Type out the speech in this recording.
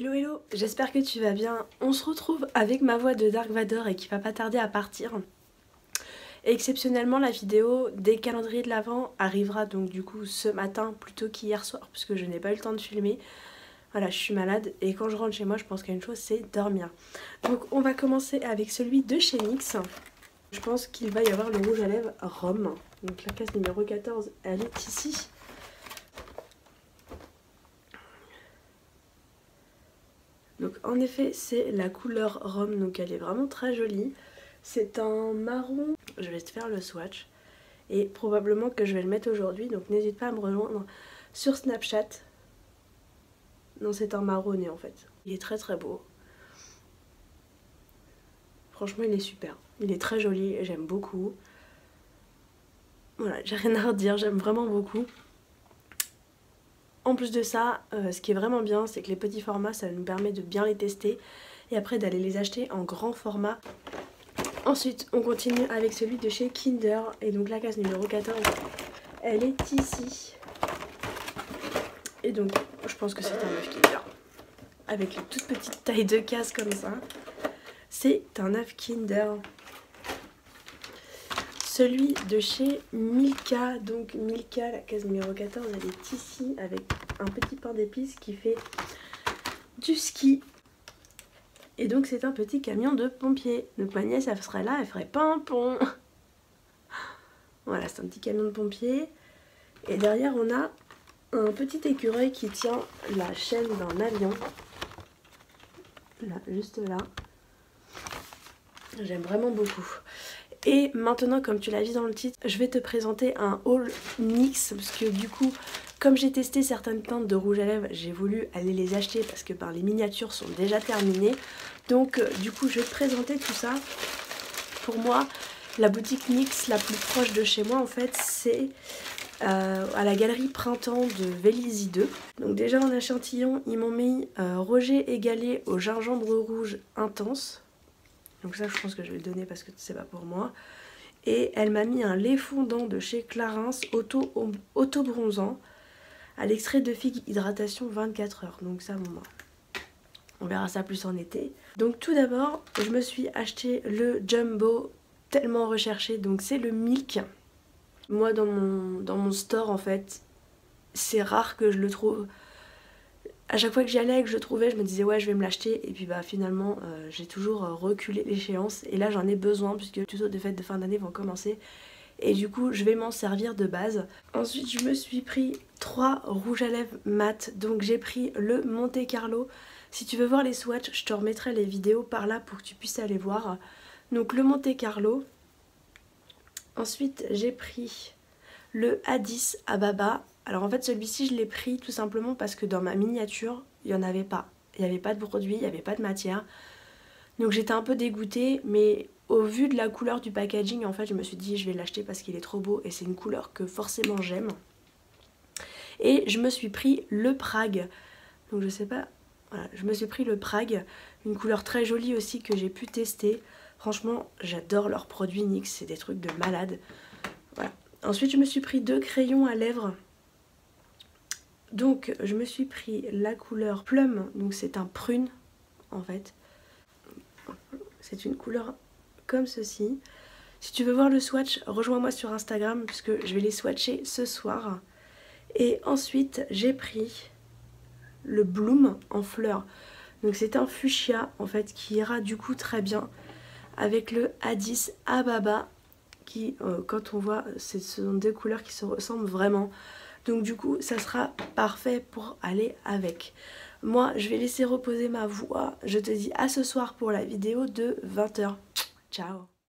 Hello hello, j'espère que tu vas bien. On se retrouve avec ma voix de Dark Vador et qui va pas tarder à partir. Exceptionnellement, la vidéo des calendriers de l'Avent arrivera donc du coup ce matin plutôt qu'hier soir puisque je n'ai pas eu le temps de filmer. Voilà, je suis malade et quand je rentre chez moi je pense qu'à une chose, c'est dormir. Donc on va commencer avec celui de chez NYX. Je pense qu'il va y avoir le rouge à lèvres Rhum. Donc la case numéro 14, elle est ici. Donc en effet c'est la couleur Rhum, donc elle est vraiment très jolie. C'est un marron, je vais te faire le swatch et probablement que je vais le mettre aujourd'hui, donc n'hésite pas à me rejoindre sur Snapchat. Non, c'est un marronné en fait, il est très très beau. Franchement il est super, il est très joli et j'aime beaucoup. Voilà, j'ai rien à redire, j'aime vraiment beaucoup. En plus de ça, ce qui est vraiment bien, c'est que les petits formats, ça nous permet de bien les tester et après d'aller les acheter en grand format. Ensuite, on continue avec celui de chez Kinder et donc la case numéro 14, elle est ici. Et donc, je pense que c'est un œuf Kinder. Avec les toutes petites tailles de case comme ça, c'est un œuf Kinder. Celui de chez Milka, donc Milka, la case numéro 14, elle est ici avec un petit pain d'épices qui fait du ski. Et donc c'est un petit camion de pompiers. Donc ma nièce elle serait là, elle ferait pimpon. Voilà, c'est un petit camion de pompiers. Et derrière on a un petit écureuil qui tient la chaîne d'un avion. Là, juste là. J'aime vraiment beaucoup. Et maintenant, comme tu l'as vu dans le titre, je vais te présenter un haul NYX parce que du coup, comme j'ai testé certaines teintes de rouge à lèvres, j'ai voulu aller les acheter parce que les miniatures sont déjà terminées. Donc du coup, je vais te présenter tout ça. Pour moi, la boutique NYX la plus proche de chez moi, en fait, c'est à la galerie Printemps de Vélizy 2. Donc déjà en échantillon, ils m'ont mis Roger égalé au gingembre rouge intense. Donc ça je pense que je vais le donner parce que c'est pas pour moi. Et elle m'a mis un lait fondant de chez Clarins auto bronzant à l'extrait de figue hydratation 24 heures. Donc ça bon, on verra ça plus en été. Donc tout d'abord je me suis acheté le Jumbo tellement recherché. Donc c'est le Milk. Moi dans mon store en fait c'est rare que je le trouve. À chaque fois que j'y allais et que je le trouvais, je me disais ouais je vais me l'acheter et puis finalement j'ai toujours reculé l'échéance et là j'en ai besoin puisque toutes les fêtes de fin d'année vont commencer et du coup je vais m'en servir de base. Ensuite je me suis pris 3 rouges à lèvres mat, donc j'ai pris le Monte Carlo. Si tu veux voir les swatchs, je te remettrai les vidéos par là pour que tu puisses aller voir. Donc le Monte Carlo. Ensuite j'ai pris le A10 à Baba. Alors en fait celui-ci je l'ai pris tout simplement parce que dans ma miniature il n'y en avait pas. Il n'y avait pas de produit, il n'y avait pas de matière. Donc j'étais un peu dégoûtée mais au vu de la couleur du packaging en fait je me suis dit je vais l'acheter parce qu'il est trop beau et c'est une couleur que forcément j'aime. Et je me suis pris le Prague. Donc je sais pas, voilà, je me suis pris le Prague, une couleur très jolie aussi que j'ai pu tester. Franchement j'adore leurs produits NYX, c'est des trucs de malade. Voilà. Ensuite je me suis pris 2 crayons à lèvres. Donc je me suis pris la couleur Plum, donc c'est un prune en fait. C'est une couleur comme ceci. Si tu veux voir le swatch, rejoins-moi sur Instagram puisque je vais les swatcher ce soir. Et ensuite j'ai pris le Bloom en fleurs. Donc c'est un fuchsia en fait qui ira du coup très bien avec le A10 Ababa qui quand on voit ce sont deux couleurs qui se ressemblent vraiment. Donc du coup ça sera parfait pour aller avec. Moi je vais laisser reposer ma voix. Je te dis à ce soir pour la vidéo de 20 h. Ciao.